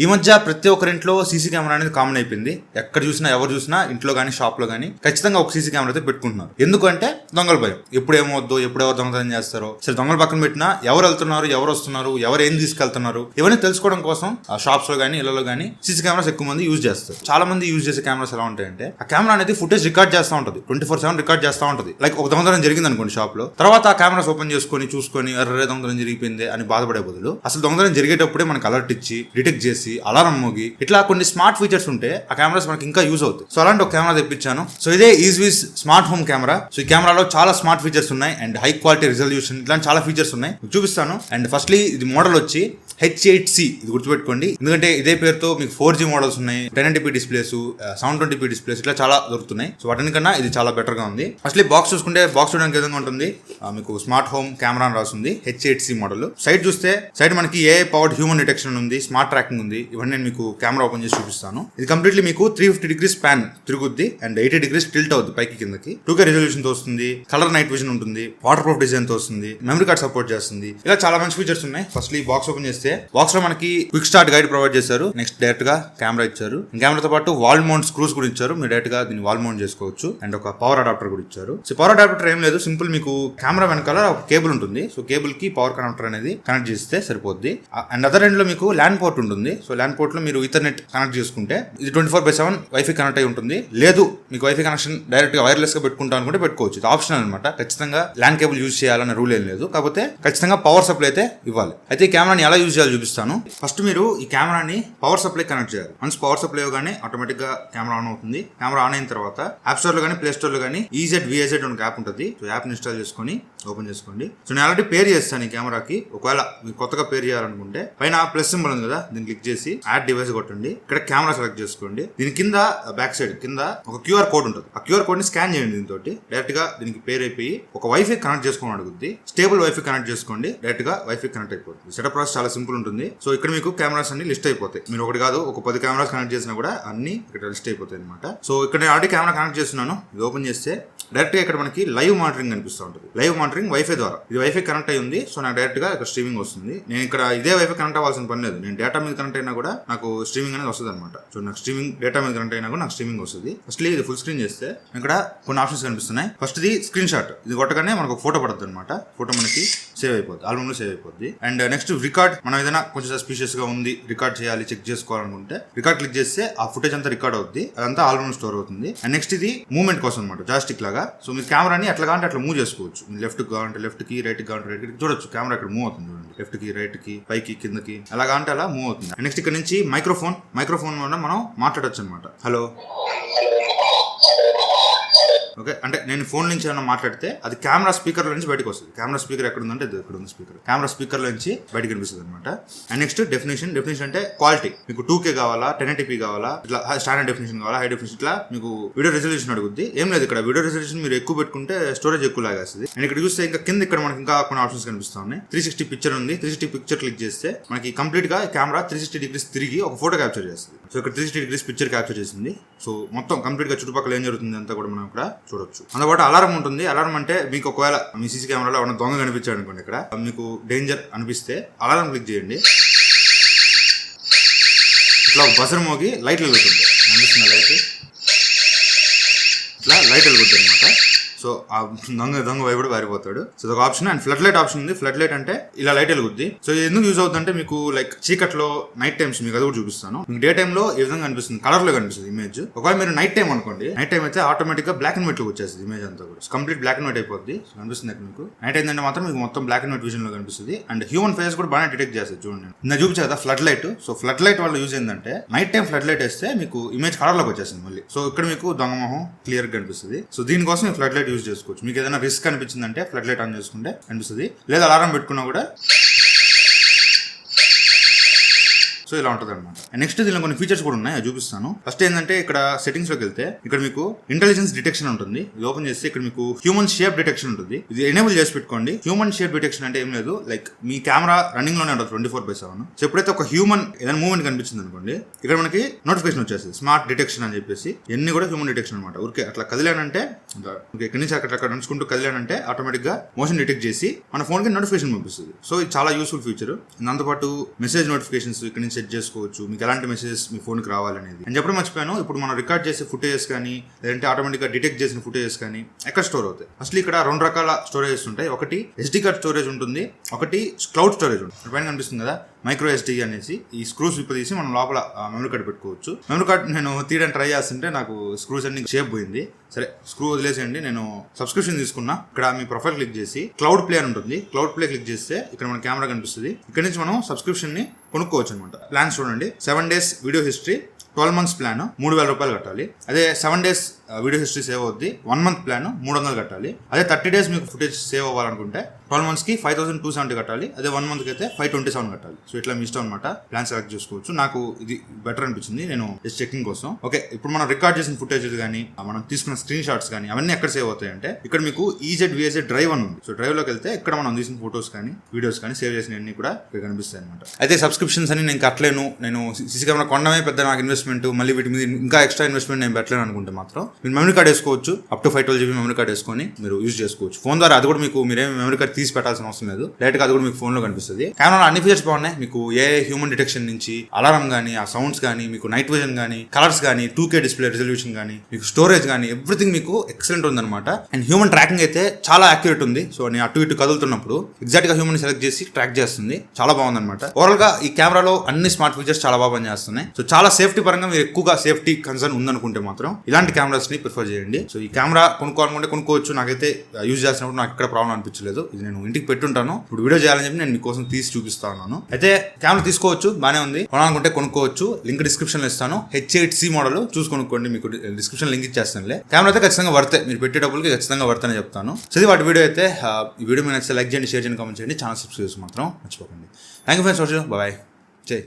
ఈ మధ్య ప్రతి ఒక్కరింట్లో సీసీ కెమెరా అనేది కామన్ అయిపోయింది. ఎక్కడ చూసినా ఎవరు చూసినా ఇంట్లో కానీ షాప్ లో కానీ ఖచ్చితంగా ఒక సీసీ కెమెరా అయితే పెట్టుకుంటున్నారు. ఎందుకంటే దొంగల భయం. ఎప్పుడు ఏమవుద్దో, ఎప్పుడు ఎవరు దొంగతనం చేస్తారో. సరే, దొంగల పక్కన పెట్టినా ఎవరు వెళ్తున్నారు, ఎవరు వస్తున్నారు, ఎవరు ఏం తీసుకెళ్తున్నారు, ఇవన్నీ తెలుసుకోవడం కోసం ఆ షాప్స్ లో కానీ ఇళ్లలో కానీ సీసీ కెమెరాస్ ఎక్కువ మంది యూజ్ చేస్తారు. చాలా మంది యూజ్ చేసే కెమెరాస్ ఎలా ఉంటాయంటే, ఆ కెమెరా అనేది ఫుటేజ్ రికార్డ్ చేస్తూ ఉంటుంది, 24/7 రికార్డ్ చేస్తూ ఉంటుంది. లైక్ ఒక దొంగతనం జరిగింది అనుకోండి షాప్ లో, తర్వాత ఆ కెమెరాస్ ఓపెన్ చేసుకొని చూసుకొని అరే దొంగతనం జరిగిపోయింది అని బాధపడే బదులు అసలు దొంగతనం జరిగేటప్పుడే మనకు అలర్ట్ ఇచ్చి డిటెక్ట్ చేసి అలారం మోగి ఇట్లా కొన్ని స్మార్ట్ ఫీచర్స్ ఉంటే ఆ కెమెరాస్ మనకి ఇంకా యూజ్ అవుతాయి. సో అలాంటి ఒక కెమెరా తెప్పించాను. సో ఇదే ఈజ్విస్ స్మార్ట్ హోమ్ కెమెరా. సో ఈ కెమెరాలో చాలా స్మార్ట్ ఫీచర్స్ ఉన్నాయి అండ్ హై క్వాలిటీ రిజల్యూషన్ ఇట్లాంటి చాలా ఫీచర్స్ ఉన్నాయి, చూపిస్తాను. అండ్ ఫస్ట్లీ ఇది మోడల్ వచ్చి H8C, ఇది గుర్తుపెట్టుకోండి. ఎందుకంటే ఇదే పేరుతో మీకు 4G మోడల్స్ ఉన్నాయి, 1080p డిస్ప్లేస్, 720p డిస్ప్లేస్ ఇట్లా చాలా దొరుకుతున్నాయి. సో వాటికన్నా ఇది చాలా బెటర్ గా ఉంది. అసలు బాక్స్ చూసుకుంటే బాక్స్ చూడడానికి విధంగా ఉంటుంది. మీకు స్మార్ట్ హోమ్ కెమెరా అని రాస్తుంది, H8C మోడల్. సైడ్ చూస్తే సైడ్ మనకి AI పవర్డ్ హ్యూమన్ డిటెక్షన్ ఉంది, స్మార్ట్ ట్రాకింగ్ ఉంది. ఇవన్నీ నేను మీకు కెమెరా ఓపెన్ చేసి చూపిస్తాను. ఇది కంప్లీట్లీ మీకు 350 degrees ప్యాన్ తిరుగుద్ది అండ్ 80 degrees టిల్ట్ అవుద్ది పైకి కిందకి. 2K రిజల్యూషన్ తో వస్తుంది, కలర్ నైట్ విజన్ ఉంటుంది, వాటర్ ప్రూఫ్ డిజైన్ తో వస్తుంది, మెమరీ కార్డ్ సపోర్ట్ చేస్తుంది. ఇలా చాలా మంచి ఫీచర్స్ ఉన్నాయి. ఫస్ట్లీ బాక్స్ ఓపెన్ చేస్తే బాక్స్ లో మనకి క్విక్ స్టార్ట్ గైడ్ ప్రొవైడ్ చేశారు. నెక్స్ట్ డైరెక్ట్ గా కెమెరా ఇచ్చారు. కెమెరాతో పాటు వాల్ మౌంట్ స్క్రూస్ కూడా ఇచ్చారు. మీరు డైరెక్ట్ గా దీన్ని వాల్ మౌంట్ చేసుకోవచ్చు. అండ్ ఒక పవర్ అడాప్టర్ కూడా ఇచ్చారు. సో పవర్ అడాప్టర్ ఏం లేదు, సింపుల్ మీకు కెమెరా వెనకాల ఒక కేబుల్ ఉంటుంది. సో కేబుల్ కి పవర్ కనెక్టర్ అనేది కనెక్ట్ చేస్తే సరిపోద్ది. అండ్ అదర్ ఎండ్ లో మీకు ల్యాండ్ పోర్ట్ ఉంటుంది. సో ల్యాండ్ పోర్ట్ లో మీరు ఈథర్నెట్ కనెక్ట్ చేసుకుంటే ఇది 24/7 వైఫై కనెక్ట్ అయి ఉంటుంది. లేదు మీకు వైఫై కనెక్షన్ డైరెక్ట్ గా వైర్లెస్ గా పెట్టుకుంటాం అనుకుంటే పెట్టుకోవచ్చు. ఇది ఆప్షనల్ అనమాట. ఖచ్చితంగా ల్యాండ్ కేబుల్ యూజ్ చేయాలన్న రూల్ ఏం లేదు. కాకపోతే ఖచ్చితంగా పవర్ సప్లై అయితే ఇవ్వాలి. అయితే ఈ కెమెరాని ఎలా యూజ్ చేయాలో చూపిస్తాను. ఫస్ట్ మీరు ఈ కెమెరాని పవర్ సప్లై కనెక్ట్ చేయాలి. వన్స్ పవర్ సప్లై ఇవ్వగానే ఆటోమేటిక్ గా కెమెరా ఆన్ అవుతుంది. కెమెరా ఆన్ అయిన తర్వాత యాప్ స్టోర్ లో కానీ ప్లే స్టోర్ లో కానీ EZ VIZ ఒక యాప్ ఉంటుంది. సో యాప్ ఇన్స్టాల్ చేసుకొని ఓపెన్ చేసుకోండి. సో నేను ఆల్రెడీ పేర్ చేస్తాను ఈ కెమెరాకి. ఒకవేళ మీరు కొత్తగా పేర్ చేయాలనుకుంటే పైన ప్లస్ సింబల్ ఉంది కదా, దీన్ని క్లిక్ చేసి యాడ్ డివైస్ కొట్టండి. ఇక్కడ కెమెరా సెలెక్ట్ చేసుకోండి. దీని కింద బ్యాక్ సైడ్ కింద ఒక QR కోడ్ ఉంటుంది. ఆ QR కోడ్ ని స్కాన్ చేయండి. దీంతో డైరెక్ట్ గా దీనికి పేర్ అయిపోయి ఒక వైఫై కనెక్ట్ చేసుకోమని అడుగుద్ది. స్టేబుల్ వైఫై కనెక్ట్ చేసుకోండి. డైరెక్ట్ గా వైఫై కనెక్ట్ అయిపోతుంది. సెటప్ ప్రాసెస్ చాలా సింపుల్ ఉంటుంది. సో ఇక్కడ మీకు కెమెరాస్ అన్ని లిస్ట్ అయిపోతాయి. మీరు ఒకటి కాదు ఒక 10 కెమెరాస్ కనెక్ట్ చేసినా కూడా అన్ని ఇక్కడ లిస్ట్ అయిపోతాయి అనమాట. సో ఇక్కడ నేను ఆల్రెడీ కెమెరా కనెక్ట్ చేస్తున్నాను. ఇది ఓపెన్ చేస్తే డైరెక్ట్ గా ఇక్కడ మనకి లైవ్ మానిటరింగ్ కనిపిస్తూ ఉంటుంది. లైవ్ మానిటరింగ్ వైఫై ద్వారా. ఇది వైఫై కనెక్ట్ అయి ఉంది. సో నాకు డైరెక్ట్ గా ఇక్కడ స్ట్రీమింగ్ వస్తుంది. నేను ఇక్కడ ఇదే వైఫై కనెక్ట్ అవ్వాల్సిన పని లేదు. నేను డేటా మీద కనెక్ట్ అయినా కూడా నాకు స్ట్రీమింగ్ అనేది వస్తుంది అనమాట. సో నాకు స్ట్రీమింగ్ డేటా మీద కనెక్ట్ అయినా కూడా నాకు స్ట్రీమింగ్ వస్తుంది. ఫస్ట్ ఇది ఫుల్ స్క్రీన్ చేస్తే ఇక్కడ కొన్ని ఆప్షన్స్ కనిపిస్తున్నాయి. ఫస్ట్ ఇది స్క్రీన్ షాట్. ఇది కొట్టగానే మనకు ఫోటో పడుతుంది అనమాట. ఫోటో మనకి సేవ్ అయిపోద్ది, ఆల్బమ్ లో సేవ్ అయిపోద్ది. And next record. మనం ఏదైనా కొంచెం సస్పిషియస్ గా ఉంది, రికార్డ్ చేయాలి, చెక్ చేసుకోవాలనుకుంటే రికార్డ్ క్లిక్ చేస్తే ఆ ఫుటేజ్ అంతా రికార్డ్ అవుతుంది. అదంతా ఆల్బమ్ స్టోర్ అవుతుంది. అండ్ నెక్స్ట్ ఇది మూవ్మెంట్ కోసం అనమాట, జాస్టిక్ లాగా. సో మీరు కెమెరాని ఎట్లా కావాలంటే అట్లా మూవ్ చేసుకోవచ్చు. లెఫ్ట్ కావాలంటే లెఫ్ట్ కి, రైట్ కావాలంటే రైట్ కి చూడొచ్చు. కెమెరా ఇక్కడ మూవ్ అవుతుంది చూడండి. లెఫ్ట్ కి, రైట్ కి, పైకి, కిందకి ఎలా కావాలంటే అలా మూవ్ అవుతుంది. నెక్స్ట్ ఇక్కడ నుంచి మైక్రోఫోన్ వల్ల మనం మాట్లాడొచ్చు అనమాట. హలో, ఓకే అంటే నేను ఫోన్ నుంచి ఏమైనా మాట్లాడితే అది కెమెరా స్పీకర్ నుంచి బయటకు వస్తుంది. కెమెరా స్పీకర్ ఎక్కడ ఉందంటే ఇక్కడ ఉంది స్పీకర్. కెమెరా స్పీకర్ నుంచి బయటకు కనిపిస్తుంది అనమాట. అండ్ నెక్స్ట్ డెఫినేషన్ అంటే క్వాలిటీ. మీకు 2K కావాలా, 1080p కావాలా, ఇట్లా స్టాండర్డ్ డెఫినేషన్ కావాలా, హై డెఫినేషన్, ఇట్లా మీకు వీడియో రిజల్యూషన్ అడుగుద్ది. ఏం లేదు, ఇక్కడ వీడియో రిజల్యూషన్ మీరు ఎక్కువ పెట్టుకుంటే స్టోరేజ్ ఎక్కువ లాగేస్తుంది. అండ్ ఇక్కడ చూస్తే ఇంకా కింద ఇక్కడ మనకి ఇంకా కొన్ని ఆప్షన్స్ కనిపిస్తా ఉన్నాయి. 360 పిక్చర్ ఉంది. 360 పిక్చర్ క్లిక్ చేస్తే మనకి కంప్లీట్ గా కెమెరా 360 degrees తిరిగి ఒక ఫోటో క్యాప్చర్ చేస్తుంది. సో ఇక్కడ 360 degrees పిక్చర్ క్యాప్చర్ చేసింది. సో మొత్తం కంప్లీట్ గా చుట్టుపక్కల ఏం జరుగుతుంది అంతా కూడా మనం ఇక్కడ చూడొచ్చు. అందుబాటు అలారం ఉంటుంది. అలారం అంటే మీకు ఒకవేళ మీ సీసీ కెమెరాలో ఏమైనా దొంగ కనిపించాడు అనుకోండి, ఇక్కడ మీకు డేంజర్ అనిపిస్తే అలారం క్లిక్ చేయండి. ఇట్లా బజర్ మోగి లైట్లు వెలుగుతుంటాయి. అనిపిస్తుంది లైట్, ఇట్లా లైట్ వెలుగుతుంది అనమాట. సో ఆ దొంగ వైపు పారిపోతాడు. సో ఒక option. And flood light option ఉంది. ఫ్లడ్ లైట్ అంటే ఇలా లైట్ వెలుగుద్ది. సో ఇది ఎందుకు యూజ్ అవుతుంది అంటే మీకు లైక్ చీకట్లో నైట్ టైమ్స్ మీకు అది కూడా చూపిస్తాను. మీకు డే టైమ్ లో ఈ విధంగా కనిపిస్తుంది, కలర్ లో కనిపిస్తుంది ఇమేజ్. ఒకవేళ మీరు నైట్ టైం అనుకోండి, నైట్ టైం అయితే ఆటోమేటిక్ గా బ్లాక్ అండ్ వైట్ లో వచ్చేస్తుంది ఇమేజ్ అంతా కూడా. కంప్లీట్ బ్లాక్ అండ్ వైట్ అయిపోద్ది. కనిపిస్తుంది మీకు. నైట్ అయిందంటే మాత్రం మీకు మొత్తం బ్లాక్ అండ్ వైట్ విజన్ లో కనిపిస్తుంది. అండ్ హ్యూమన్ ఫేస్ కూడా బాగా డిటెక్ట్ చేస్తుంది. చూడండి నేను చూపించా కదా flood light. So flood light వల్ల యూజ్ ఏంటంటే నైట్ టైం ఫ్లడ్ లైట్ వేస్తే మీకు ఇమేజ్ కలర్ లోకి వచ్చేస్తుంది మళ్ళీ. సో ఇక్కడ మీకు దొంగ మొహం క్లియర్ గా కనిపిస్తుంది. సో దీనికోసం ఈ ఫ్లడ్ లైట్ యూజ్ చేసుకోవచ్చు. మీకు రిస్క్ అనిపించిందంటే ఫ్లడ్ లైట్ ఆన్ చేసుకుంటే కనిపిస్తుంది. లేదా అలారం పెట్టుకున్నా కూడా సో ఇలా ఉంటుంది అనమాట. నెక్స్ట్ దీనిలో కొన్ని ఫీచర్స్ కూడా ఉన్నాయి, అది చూపిస్తాను. ఫస్ట్ ఏంటంటే ఇక్కడ సెట్టింగ్స్ లోకి వెళ్తే ఇక్కడ మీకు ఇంటెలిజెన్స్ డిటెక్షన్ ఉంటుంది. ఇది ఓపెన్ చేస్తే ఇక్కడ మీకు హ్యూమన్ షేప్ డిటెక్షన్ ఉంటుంది. ఇది ఎనేబుల్ చేసి పెట్టుకోండి. హ్యూమన్ షేప్ డిటెక్షన్ అంటే ఏం లేదు, లైక్ మీ కెమెరా రన్నింగ్ లోనే ఉంటుంది 24/7. సో ఎప్పుడైతే ఒక హ్యూమన్ ఏదైనా మూవ్మెంట్ కనిపించింది అనుకోండి, ఇక్కడ మనకి నోటిఫికేషన్ వచ్చేస్తుంది స్మార్ట్ డిటెక్షన్ అని చెప్పేసి. ఎన్ని కూడా హ్యూమన్ డిటెక్షన్ అనమాట. ఊరికే అట్లా కదిలానంటే, ఇక్కడి నుంచి అక్కడ నడుచుకుంటూ కదిలానంటే ఆటోమేటిక్ గా మోషన్ డిటెక్ట్ చేసి మన ఫోన్ కి నోటిఫికేషన్ పంపిస్తుంది. సో ఇది చాలా యూస్ఫుల్ ఫీచర్. దాంతోపాటు మెసేజ్ నోటిఫికేషన్స్ ఇక్కడ నుంచి సెట్ చేసుకోవచ్చు, మీకు ఎలాంటి మెసేజెస్ మీ ఫోన్కి రావాలనేది. అని చెప్పడం మర్చిపోయాను, ఇప్పుడు మనం రికార్డ్ చేసే ఫుటేజెస్ కానీ లేదంటే ఆటోమేటిక్గా డిటెక్ట్ చేసిన ఫుటేజెస్ కానీ ఎక్కడ స్టోర్ అవుతాయి. అసలు ఇక్కడ 2 రకాల స్టోరేజెస్ ఉంటాయి. ఒకటి SD కార్డ్ స్టోరేజ్ ఉంటుంది, ఒకటి క్లౌడ్ స్టోరేజ్ ఉంటుంది. పైన కనిపిస్తుంది కదా మైక్రో SD అనేసి, ఈ స్క్రూస్ విప్పదీసి మనం లోపల మెమరీ కార్డ్ పెట్టుకోవచ్చు. మెమరీ కార్డ్ నేను తీయడానికి ట్రై చేస్తుంటే నాకు స్క్రూస్ అన్ని షేప్ పోయింది. సరే స్క్రూ వదిలేసేయండి. నేను సబ్స్క్రిప్షన్ తీసుకున్నా. ఇక్కడ మీ ప్రొఫైల్ క్లిక్ చేసి క్లౌడ్ ప్లే అని ఉంటుంది, క్లౌడ్ ప్లే క్లిక్ చేస్తే ఇక్కడ మన కెమెరా కనిపిస్తుంది. ఇక్కడ నుంచి మనం సబ్స్క్రిప్షన్ ని కొనుక్కోవచ్చు అనమాట. ప్లాన్స్ చూడండి, 7 days video history, 12 months plan 3,000 రూపాయలు కట్టాలి. అదే 7 days వీడియో హిస్టరీ సేవ్ అవుద్ది, 1 month ప్లాన్ 300 కట్టాలి. అదే 30 days మీకు ఫుటేజ్ సేవ్ అవ్వాలనుకుంటే 12 months కి 5,270 కట్టాలి. అదే 1 month కి అయితే 527 కట్టాలి. సో ఇట్లా మీ ఇష్టం అనమాట, ప్లాన్ సెలెక్ట్ చేసుకోవచ్చు. నాకు ఇది బెటర్ అనిపించింది, నేను జస్ట్ చెకింగ్ కోసం. ఓకే, ఇప్పుడు మనం రికార్డ్ చేసిన ఫుటేజ్ కానీ మనం తీసుకున్న స్క్రీన్ షాట్స్ కానీ అవన్నీ ఎక్కడ సేవ్ అవుతాయి అంటే ఇక్కడ మీకు EZVAZ డ్రైవ్ అని ఉంది. సో డ్రైవ్ లోకి వెళ్తే ఇక్కడ మనం తీసిన ఫోటోస్ కానీ వీడియోస్ కానీ సేవ్ చేసిన అన్ని కూడా ఇక్కడ కనిపిస్తాయి అనమాట. అయితే సబ్స్క్రిప్షన్స్ అని నేను కట్టలేను, నేను సీసీ కెమెరా కొనడమే పెద్ద నాకు ఇన్వెస్ట్మెంట్, మళ్ళీ వీటి మీద ఇంకా ఎక్స్ట్రా ఇన్వెస్ట్మెంట్ నేను పెట్టలేను అనుకుంటే మాత్రం మీరు మెమరీ కార్డ్ వేసుకోవచ్చు. Up to 512 GB memory card వేసుకొని మీరు యూజ్ చేసుకోవచ్చు. ఫోన్ ద్వారా అది కూడా మీకు మీరేమి మెమరీ కార్డ్ తీసి పెట్టాల్సిన అవసరం లేదు, డైరెక్ట్ గా అది కూడా మీకు ఫోన్ లో కనిపిస్తుంది. కెమెరాలో అన్ని ఫీచర్స్ బాగున్నాయి. మీకు ఏ హ్యూమన్ డిటెక్షన్ నుంచి అలారం కానీ, ఆ సౌండ్స్ కానీ, మీకు నైట్ విజన్ కానీ, కలర్స్ కానీ, 2K డిస్ప్లే రిజల్యూషన్ కానీ, మీకు స్టోరేజ్ కానీ ఎవ్రీథింగ్ మీకు ఎక్సలెంట్ ఉందన్నమాట. అండ్ హ్యూమన్ ట్రాకింగ్ అయితే చాలా యాక్యురేట్ ఉంది. సో నేను అటు ఇటు కదులుతున్నప్పుడు ఎగ్జాక్ట్ గా హ్యూమన్ సెలెక్ట్ చేసి ట్రాక్ చేస్తుంది, చాలా బాగుందన్నమాట. ఓవరాల్ గా ఈ కెమెరాలో అన్ని స్మార్ట్ ఫీచర్స్ చాలా బాగా పనిచేస్తున్నాయి. సో చాలా సేఫ్టీ పరంగా మీరు ఎక్కువగా సేఫ్టీ కన్సర్న్ ఉందనుకుంటే మాత్రం ఇలాంటి కెమెరాస్ ని ప్రిఫర్ చేయండి. సో ఈ కెమెరా కొనుక్కోవాలనుకుంటే కొనుక్కోవచ్చు. నాకైతే యూజ్ చేసినప్పుడు నాకు ఇక్కడ ప్రాబ్లం అనిపించలేదు. ఇది నేను ఇంటికి పెట్టుంటాను, ఇప్పుడు వీడియో చేయాలని చెప్పి నేను మీకోసం తీసి చూపిస్తా ఉన్నాను. అయితే కెమెరా తీసుకోవచ్చు, బానే ఉంది. కొనాలనుకుంటే కొనుక్కోవచ్చు. లింక్ డిస్క్రిప్షన్ లో ఇస్తాను. H8C మోడల్ చూసి కొనుక్కోండి, మీకు డిస్క్రిప్షన్ లింక్ ఇచ్చేస్తానులే. కెమెరా అయితే ఖచ్చితంగా వర్తే, మీరు పెట్టే డబ్బులకి ఖచ్చితంగా వర్తని చెప్తాను. సో ఇది వాటి వీడియో అయితే. ఈ వీడియో మీరు నచ్చితే లైక్ చేయండి, షేర్ చేయండి, కామెంట్ చేయండి, ఛానల్ సబ్స్క్రైబ్ చేసి మాత్రం మర్చిపోకండి. థ్యాంక్ యూ ఫ్రెండ్స్, బాయ్, జై.